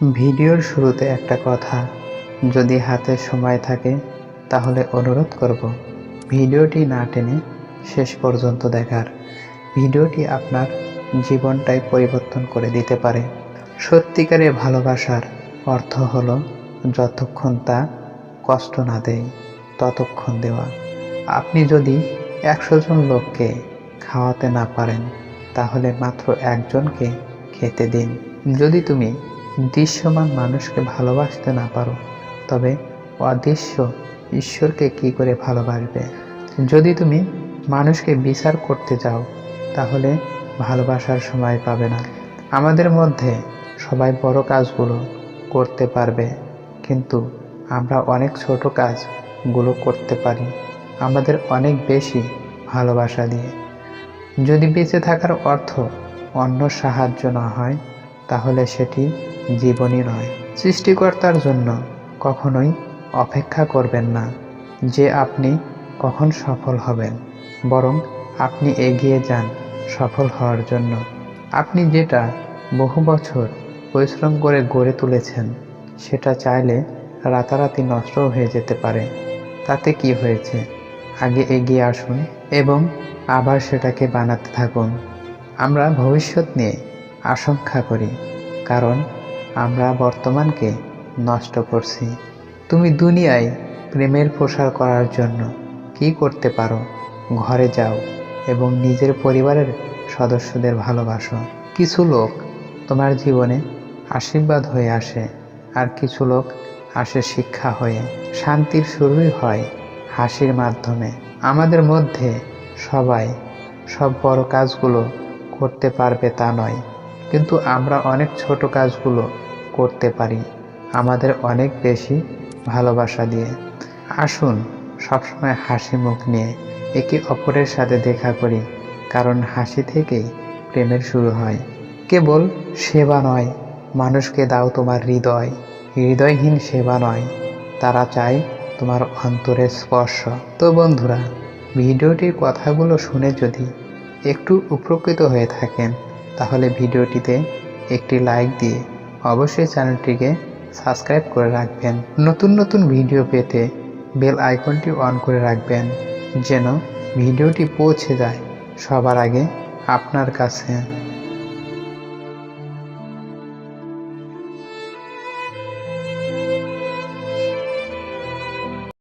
ভিডিওর শুরুতে একটা কথা, যদি হাতে সময় থাকে তাহলে অনুরোধ করব ভিডিওটি না টেনে শেষ পর্যন্ত দেখার। ভিডিওটি আপনার জীবনটাই পরিবর্তন করে দিতে পারে। সত্যিকারের ভালোবাসার অর্থ হলো যতক্ষণ তা কষ্ট না দেয় ততক্ষণ দেওয়া। আপনি যদি 100 জন লোককে খাওয়াতে না পারেন তাহলে মাত্র একজনকে খেতে দিন। যদি তুমি দৃশ্যমান মানুষকে ভালোবাসতে না পারো তবে অদৃশ্য ঈশ্বরকে কি করে ভালোবাসবে? যদি তুমি মানুষকে বিচার করতে যাও তাহলে ভালোবাসার সময় পাবে না। আমাদের মধ্যে সবাই বড় কাজগুলো করতে পারবে, কিন্তু আমরা অনেক ছোট কাজগুলো করতে পারি আমাদের অনেক বেশি ভালোবাসা দিয়ে। যদি বেঁচে থাকার অর্থ অন্য সাহায্য না হয় তাহলে সেটি জীবনই নয়। সৃষ্টিকর্তার জন্য কখনোই অপেক্ষা করবেন না যে আপনি কখন সফল হবেন, বরং আপনি এগিয়ে যান সফল হওয়ার জন্য। আপনি যেটা বহু বছর পরিশ্রম করে গড়ে তুলেছেন সেটা চাইলে রাতারাতি নষ্ট হয়ে যেতে পারে। তাতে কি হয়েছে? আগে এগিয়ে আসুন এবং আবার সেটাকে বানাতে থাকুন। আমরা ভবিষ্যৎ নিয়ে আশঙ্কা করি কারণ আমরা বর্তমানকে নষ্ট করছি। তুমি দুনিয়ায় প্রেমের প্রসার করার জন্য কি করতে পারো? ঘরে যাও এবং নিজের পরিবারের সদস্যদের ভালোবাসো। কিছু লোক তোমার জীবনে আশীর্বাদ হয়ে আসে, আর কিছু লোক আসে শিক্ষা হয়ে। শান্তির শুরুই হয় হাসির মাধ্যমে। আমাদের মধ্যে সবাই সব বড় কাজগুলো করতে পারবে তা নয়, কিন্তু আমরা অনেক ছোট কাজগুলো করতে পারি আমাদের অনেক বেশি ভালোবাসা দিয়ে। আসুন সবসময় হাসি মুখ নিয়ে একে অপরের সাথে দেখা করি, কারণ হাসি থেকেই প্রেমের শুরু হয়। কেবল সেবা নয়, মানুষকে দাও তোমার হৃদয়। হৃদয়হীন সেবা নয়, তারা চায় তোমার অন্তরের স্পর্শ। তো বন্ধুরা, ভিডিওটির কথাগুলো শুনে যদি একটু উপকৃত হয়ে থাকেন তাহলে ভিডিওটিতে একটি লাইক দিয়ে অবশ্যই চ্যানেলটিকে সাবস্ক্রাইব করে রাখবেন। নতুন নতুন ভিডিও পেতে বেল আইকনটি অন করে রাখবেন যেন ভিডিওটি পৌঁছে যায় সবার আগে আপনার কাছে।